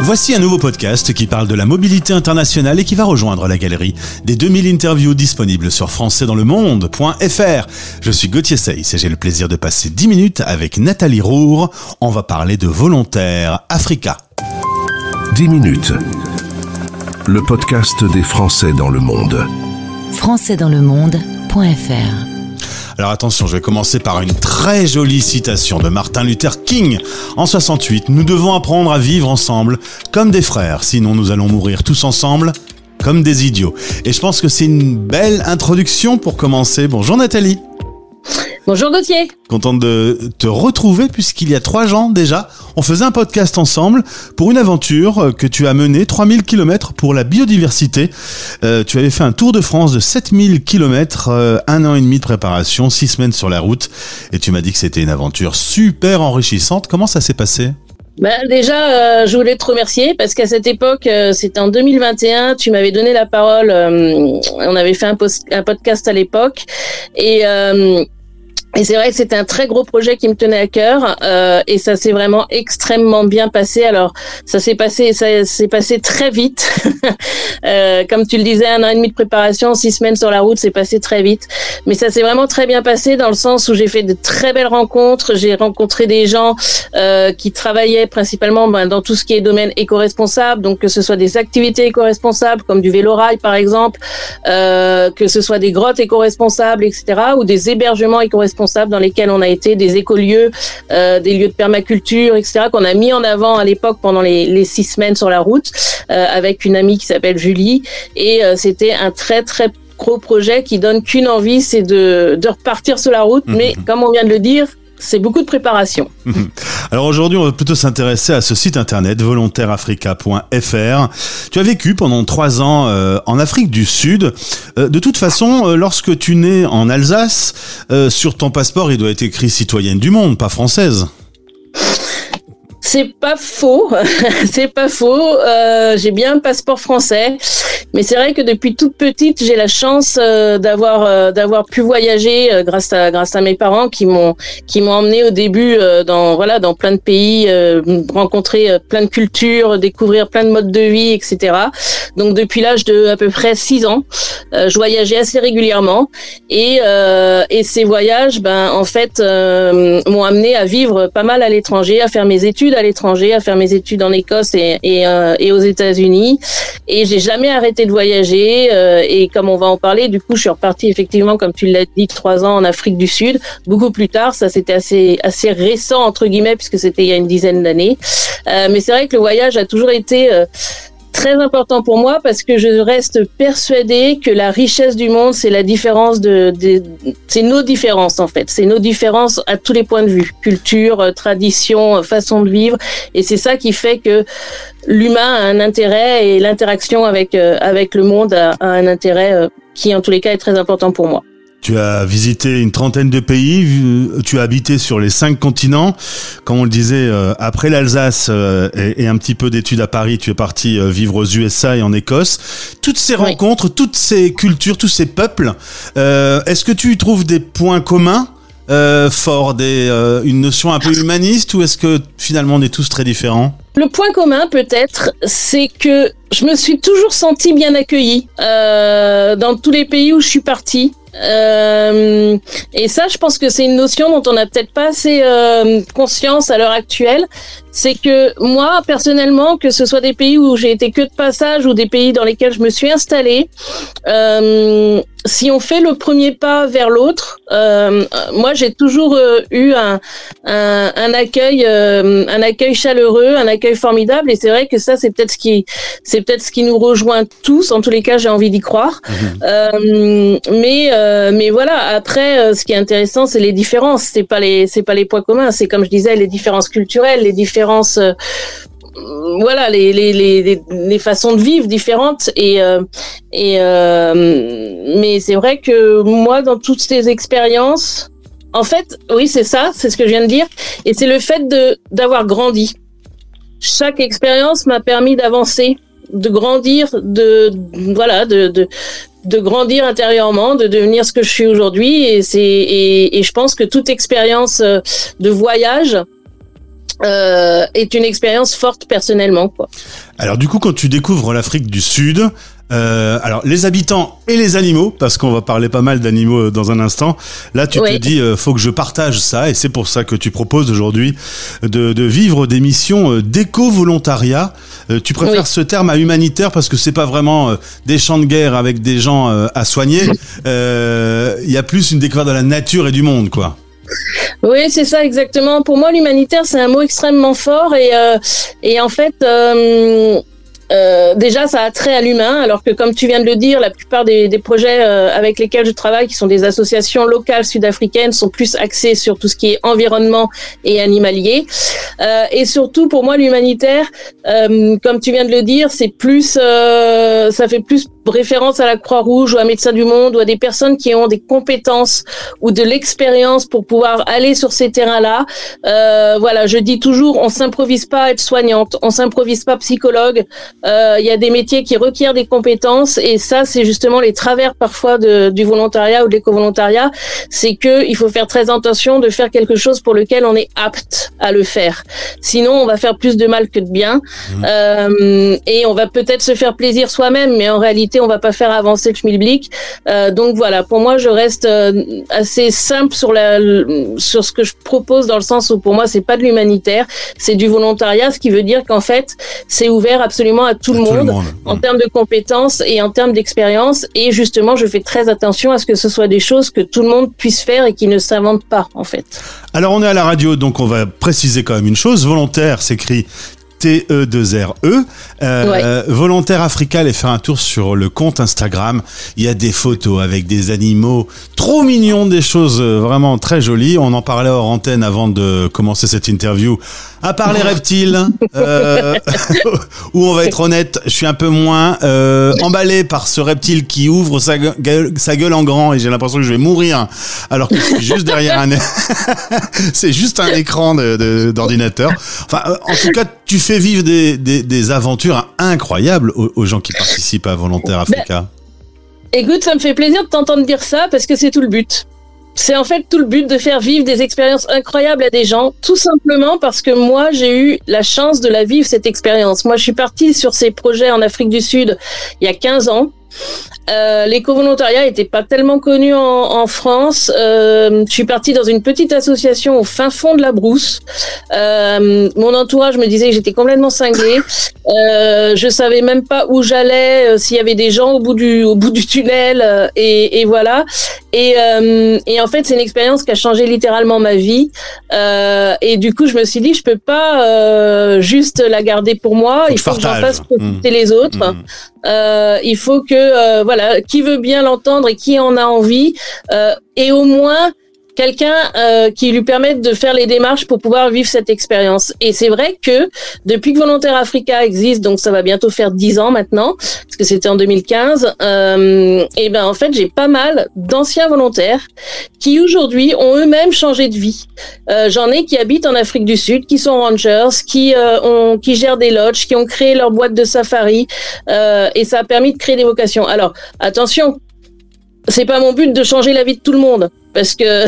Voici un nouveau podcast qui parle de la mobilité internationale et qui va rejoindre la galerie des 2000 interviews disponibles sur françaisdanslemonde.fr. Je suis Gauthier Seyss et j'ai le plaisir de passer 10 minutes avec Nathalie Roure. On va parler de Volontaires Africa. 10 minutes. Le podcast des Français dans le monde. françaisdanslemonde.fr. Alors attention, je vais commencer par une très jolie citation de Martin Luther King. En 68, nous devons apprendre à vivre ensemble comme des frères, sinon nous allons mourir tous ensemble comme des idiots. Et je pense que c'est une belle introduction pour commencer. Bonjour Nathalie. Bonjour Gauthier. Contente de te retrouver puisqu'il y a 3 ans déjà, on faisait un podcast ensemble pour une aventure que tu as menée, 3000 km pour la biodiversité. Tu avais fait un tour de France de 7000 km, 1 an et demi de préparation, 6 semaines sur la route et tu m'as dit que c'était une aventure super enrichissante. Comment ça s'est passé ? Déjà, je voulais te remercier parce qu'à cette époque, c'était en 2021, tu m'avais donné la parole, on avait fait un podcast à l'époque et c'est vrai que c'était un très gros projet qui me tenait à cœur et ça s'est vraiment extrêmement bien passé. Alors ça s'est passé très vite. Comme tu le disais, 1 an et demi de préparation, 6 semaines sur la route, c'est passé très vite. Mais ça s'est vraiment très bien passé dans le sens où j'ai fait de très belles rencontres. J'ai rencontré des gens qui travaillaient principalement dans tout ce qui est domaine éco-responsable, donc que ce soit des activités éco-responsables comme du vélo-rail par exemple, que ce soit des grottes éco-responsables, etc., ou des hébergements éco-responsables dans lesquels on a été, des écolieux, des lieux de permaculture, etc., qu'on a mis en avant à l'époque pendant les 6 semaines sur la route avec une amie qui s'appelle Julie. Et c'était un très très gros projet qui donne qu'une envie, c'est de repartir sur la route. Mais comme on vient de le dire, c'est beaucoup de préparation. Alors aujourd'hui, on va plutôt s'intéresser à ce site internet, volontaireafrica.fr. Tu as vécu pendant 3 ans en Afrique du Sud. De toute façon, lorsque tu nais en Alsace, sur ton passeport, il doit être écrit citoyenne du monde, pas française. C'est pas faux, c'est pas faux. J'ai bien un passeport français, mais c'est vrai que depuis toute petite, j'ai la chance d'avoir pu voyager grâce à mes parents qui m'ont emmené au début dans plein de pays, rencontrer plein de cultures, découvrir plein de modes de vie, etc. Donc depuis l'âge de à peu près 6 ans, je voyageais assez régulièrement et ces voyages, en fait, m'ont amené à vivre pas mal à l'étranger, à faire mes études à l'étranger, à faire mes études en Écosse et aux États-Unis. Et j'ai jamais arrêté de voyager. Et comme on va en parler, du coup, je suis repartie effectivement, comme tu l'as dit, 3 ans en Afrique du Sud. Beaucoup plus tard, ça c'était assez récent entre guillemets puisque c'était il y a une dizaine d'années. Mais c'est vrai que le voyage a toujours été très important pour moi parce que je reste persuadée que la richesse du monde, c'est la différence c'est nos différences en fait. C'est nos différences à tous les points de vue. Culture, tradition, façon de vivre. Et c'est ça qui fait que l'humain a un intérêt et l'interaction avec le monde a un intérêt qui en tous les cas est très important pour moi. Tu as visité une trentaine de pays, tu as habité sur les 5 continents. Comme on le disait, après l'Alsace et un petit peu d'études à Paris, tu es parti vivre aux USA et en Écosse. Toutes ces rencontres, toutes ces cultures, tous ces peuples, est-ce que tu y trouves des points communs forts, une notion un peu humaniste, ou est-ce que finalement on est tous très différents ? Le point commun peut-être, c'est que je me suis toujours sentie bien accueillie dans tous les pays où je suis partie. Et ça, je pense que c'est une notion dont on n'a peut-être pas assez conscience à l'heure actuelle. C'est que moi, personnellement, que ce soit des pays où j'ai été que de passage ou des pays dans lesquels je me suis installée, si on fait le premier pas vers l'autre, moi j'ai toujours eu un accueil chaleureux, un accueil formidable, et c'est vrai que ça c'est peut-être ce qui nous rejoint tous. En tous les cas, j'ai envie d'y croire. Mais voilà. Après, ce qui est intéressant, c'est les différences. C'est pas les points communs. C'est comme je disais, les différences culturelles, les différences. Voilà, les façons de vivre différentes mais c'est vrai que moi, dans toutes ces expériences, en fait, oui, c'est ça, c'est ce que je viens de dire, et c'est le fait d'avoir grandi. Chaque expérience m'a permis d'avancer, de grandir, de grandir intérieurement, de devenir ce que je suis aujourd'hui, et je pense que toute expérience de voyage est une expérience forte personnellement, quoi. Alors du coup, quand tu découvres l'Afrique du Sud, alors les habitants et les animaux, parce qu'on va parler pas mal d'animaux dans un instant, là tu te dis faut que je partage ça, et c'est pour ça que tu proposes aujourd'hui de vivre des missions d'éco-volontariat. Tu préfères ce terme à humanitaire parce que c'est pas vraiment des champs de guerre avec des gens à soigner, il y a plus une découverte de la nature et du monde, quoi. Oui, c'est ça exactement. Pour moi, l'humanitaire, c'est un mot extrêmement fort et en fait, déjà, ça a trait à l'humain, alors que comme tu viens de le dire, la plupart des projets avec lesquels je travaille, qui sont des associations locales sud-africaines, sont plus axés sur tout ce qui est environnement et animalier. Et surtout, pour moi, l'humanitaire, comme tu viens de le dire, c'est plus, ça fait plus référence à la Croix-Rouge ou à Médecins du Monde ou à des personnes qui ont des compétences ou de l'expérience pour pouvoir aller sur ces terrains-là. Voilà, je dis toujours, on s'improvise pas être soignante, on s'improvise pas psychologue. Il y a des métiers qui requièrent des compétences et ça, c'est justement les travers parfois du volontariat ou de l'éco-volontariat, c'est que il faut faire très attention de faire quelque chose pour lequel on est apte à le faire. Sinon, on va faire plus de mal que de bien et on va peut-être se faire plaisir soi-même, mais en réalité, on va pas faire avancer le schmilblick. Donc voilà, pour moi, je reste assez simple sur ce que je propose, dans le sens où pour moi, c'est pas de l'humanitaire, c'est du volontariat, ce qui veut dire qu'en fait, c'est ouvert absolument à tout le monde en termes de compétences et en termes d'expérience. Et justement, je fais très attention à ce que ce soit des choses que tout le monde puisse faire et qui ne s'inventent pas, en fait. Alors, on est à la radio, donc on va préciser quand même une chose. Volontaire s'écrit TE2RE. Volontaire Africa, allez faire un tour sur le compte Instagram. Il y a des photos avec des animaux trop mignons, des choses vraiment très jolies. On en parlait hors antenne avant de commencer cette interview. À part les reptiles, où on va être honnête, je suis un peu moins emballé par ce reptile qui ouvre sa gueule en grand et j'ai l'impression que je vais mourir alors que je suis juste derrière c'est juste un écran d'ordinateur. Enfin, en tout cas, tu fais vivre des aventures incroyables aux gens qui participent à Volontaire Africa. Écoute, ça me fait plaisir de t'entendre dire ça parce que c'est tout le but. C'est en fait tout le but de faire vivre des expériences incroyables à des gens, tout simplement parce que moi, j'ai eu la chance de la vivre, cette expérience. Moi, je suis partie sur ces projets en Afrique du Sud il y a 15 ans. L'éco-volontariat n'était pas tellement connu en France. Je suis partie dans une petite association au fin fond de la brousse. Mon entourage me disait que j'étais complètement cinglée. Je savais même pas où j'allais, s'il y avait des gens au bout du tunnel, et voilà. Et en fait, c'est une expérience qui a changé littéralement ma vie. Et du coup, je me suis dit, je peux pas juste la garder pour moi. Il faut que j'en fasse profiter les autres. Il faut que voilà, qui veut bien l'entendre et qui en a envie, et au moins quelqu'un qui lui permette de faire les démarches pour pouvoir vivre cette expérience. Et c'est vrai que depuis que Volontaire Africa existe, donc ça va bientôt faire 10 ans maintenant, parce que c'était en 2015, et ben en fait j'ai pas mal d'anciens volontaires qui aujourd'hui ont eux-mêmes changé de vie. J'en ai qui habitent en Afrique du Sud, qui sont rangers, qui gèrent des lodges, qui ont créé leur boîte de safari, et ça a permis de créer des vocations. Alors attention, c'est pas mon but de changer la vie de tout le monde, parce que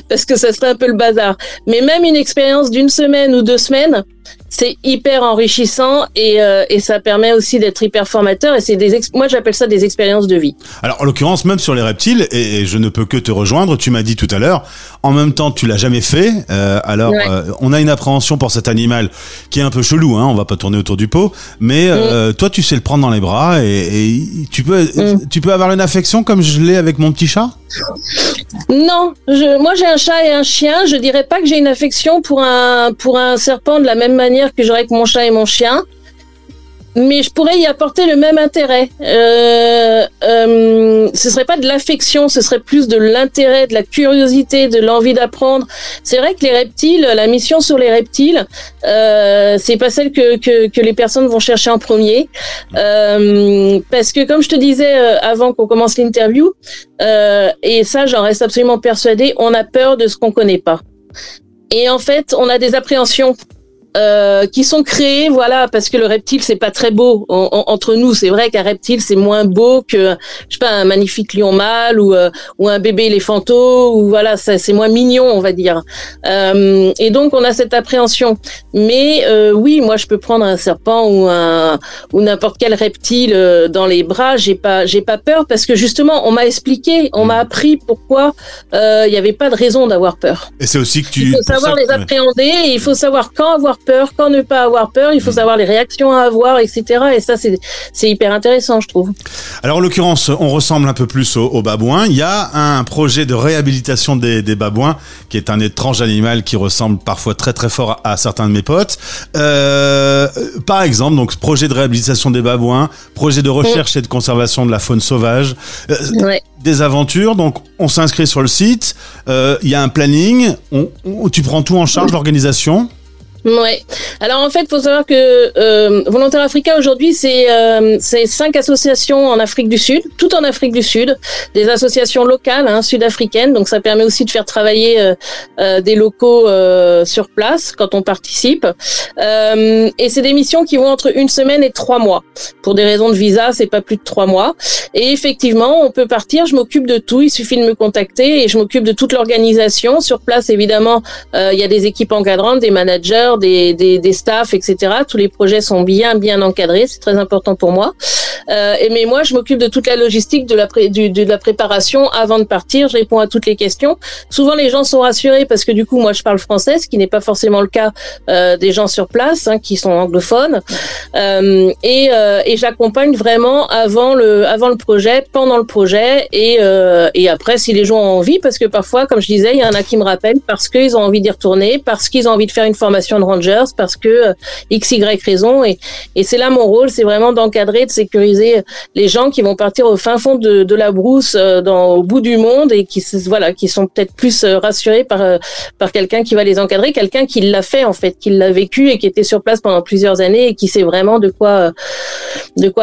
parce que ça serait un peu le bazar. Mais même une expérience d'une semaine ou 2 semaines, c'est hyper enrichissant et ça permet aussi d'être hyper formateur. Et c'est moi j'appelle ça des expériences de vie. Alors en l'occurrence, même sur les reptiles, et je ne peux que te rejoindre. Tu m'as dit tout à l'heure, en même temps tu l'as jamais fait. On a une appréhension pour cet animal qui est un peu chelou. On va pas tourner autour du pot, mais toi tu sais le prendre dans les bras et tu peux avoir une affection comme je l'ai avec mon petit chat. Non, moi j'ai un chat et un chien. Je dirais pas que j'ai une affection pour un serpent de la même manière que j'aurais avec mon chat et mon chien, mais je pourrais y apporter le même intérêt. Ce serait pas de l'affection, ce serait plus de l'intérêt, de la curiosité, de l'envie d'apprendre. C'est vrai que les reptiles, la mission sur les reptiles, c'est pas celle que les personnes vont chercher en premier, parce que comme je te disais avant qu'on commence l'interview, et ça j'en reste absolument persuadée, on a peur de ce qu'on connaît pas. Et en fait, on a des appréhensions qui sont créés, voilà, parce que le reptile c'est pas très beau entre nous. C'est vrai qu'un reptile c'est moins beau que, je sais pas, un magnifique lion mâle ou un bébé éléphanteau, ou voilà, c'est moins mignon, on va dire. Et donc on a cette appréhension. Mais oui, moi je peux prendre un serpent ou n'importe quel reptile dans les bras. J'ai pas peur, parce que justement on m'a expliqué, on m'a appris pourquoi il y avait pas de raison d'avoir peur. Et c'est aussi que il faut savoir les appréhender, et il faut savoir quand avoir peur, quand ne pas avoir peur, il faut savoir les réactions à avoir, etc. Et ça, c'est hyper intéressant, je trouve. Alors, en l'occurrence, on ressemble un peu plus aux babouins. Il y a un projet de réhabilitation des babouins, qui est un étrange animal qui ressemble parfois très très fort à certains de mes potes. Par exemple, donc projet de réhabilitation des babouins, projet de recherche et de conservation de la faune sauvage, des aventures. Donc, on s'inscrit sur le site. Il y a un planning. Tu prends tout en charge, l'organisation. Ouais. Alors en fait, faut savoir que Volontaires Africa aujourd'hui, c'est 5 associations en Afrique du Sud, tout en Afrique du Sud, des associations locales, sud-africaines. Donc ça permet aussi de faire travailler des locaux sur place quand on participe. Et c'est des missions qui vont entre 1 semaine et 3 mois. Pour des raisons de visa, c'est pas plus de 3 mois. Et effectivement, on peut partir. Je m'occupe de tout. Il suffit de me contacter et je m'occupe de toute l'organisation sur place. Évidemment, il y a des équipes encadrantes, des managers, des staffs, etc. Tous les projets sont bien encadrés, c'est très important pour moi. Mais moi, je m'occupe de toute la logistique de la préparation avant de partir. Je réponds à toutes les questions. Souvent, les gens sont rassurés parce que du coup, moi, je parle français, ce qui n'est pas forcément le cas des gens sur place, qui sont anglophones. Et j'accompagne vraiment avant le projet, pendant le projet, et après, si les gens ont envie, parce que parfois, comme je disais, il y en a qui me rappellent parce qu'ils ont envie d'y retourner, parce qu'ils ont envie de faire une formation de rangers, parce que XY raison, et c'est là mon rôle, c'est vraiment d'encadrer, de sécuriser les gens qui vont partir au fin fond de la brousse, au bout du monde, et qui sont peut-être plus rassurés par quelqu'un qui va les encadrer, quelqu'un qui l'a fait en fait, qui l'a vécu et qui était sur place pendant plusieurs années et qui sait vraiment de quoi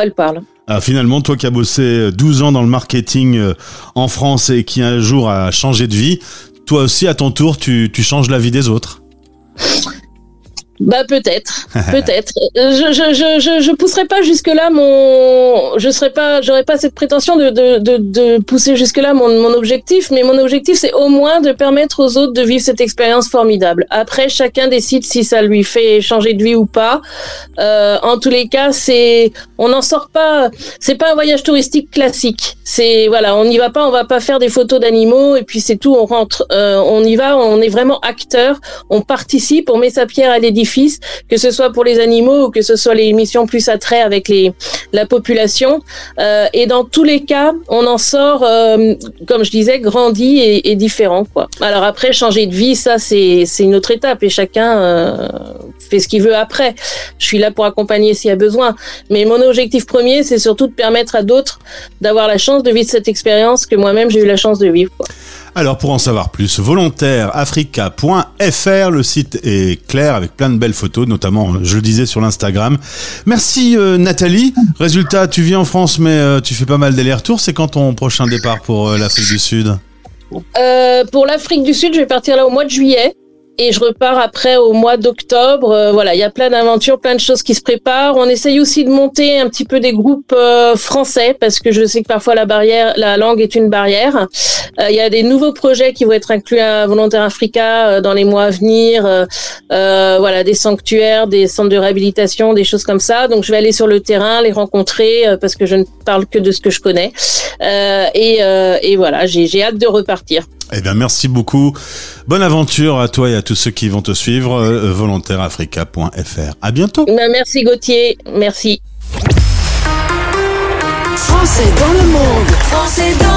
elle parle. Alors finalement, toi qui as bossé 12 ans dans le marketing en France et qui un jour a changé de vie, toi aussi à ton tour, tu changes la vie des autres. Bah peut-être. Je pousserai pas jusque là j'aurais pas cette prétention de pousser jusque là mon objectif, mais mon objectif c'est au moins de permettre aux autres de vivre cette expérience formidable. Après, chacun décide si ça lui fait changer de vie ou pas. En tous les cas, on n'en sort pas. C'est pas un voyage touristique classique. On n'y va pas, on va pas faire des photos d'animaux et puis c'est tout. On rentre, on y va, on est vraiment acteur, on participe, on met sa pierre à l'édifice. Que ce soit pour les animaux ou que ce soit les missions plus attrait avec la population. Et dans tous les cas, on en sort, comme je disais, grandi et différent, quoi. Alors après, changer de vie, ça, c'est une autre étape et chacun fait ce qu'il veut après. Je suis là pour accompagner s'il y a besoin. Mais mon objectif premier, c'est surtout de permettre à d'autres d'avoir la chance de vivre cette expérience que moi-même, j'ai eu la chance de vivre, quoi. Alors pour en savoir plus, volontaireafrica.fr, le site est clair avec plein de belles photos, notamment, je le disais, sur l'Instagram. Merci Nathalie. Résultat, tu vis en France mais tu fais pas mal d'allers-retours. C'est quand ton prochain départ pour l'Afrique du Sud ? Pour l'Afrique du Sud, je vais partir là au mois de juillet. Et je repars après au mois d'octobre. Voilà, il y a plein d'aventures, plein de choses qui se préparent. On essaye aussi de monter un petit peu des groupes français parce que je sais que parfois la langue est une barrière. Il y a des nouveaux projets qui vont être inclus à Volontaires Africa dans les mois à venir. Des sanctuaires, des centres de réhabilitation, des choses comme ça. Donc je vais aller sur le terrain, les rencontrer parce que je ne parle que de ce que je connais. Et voilà, j'ai hâte de repartir. Eh bien, merci beaucoup. Bonne aventure à toi et à tous ceux qui vont te suivre. Volontaireafrica.fr. À bientôt. Merci Gauthier. Merci. Français dans le monde. Français dans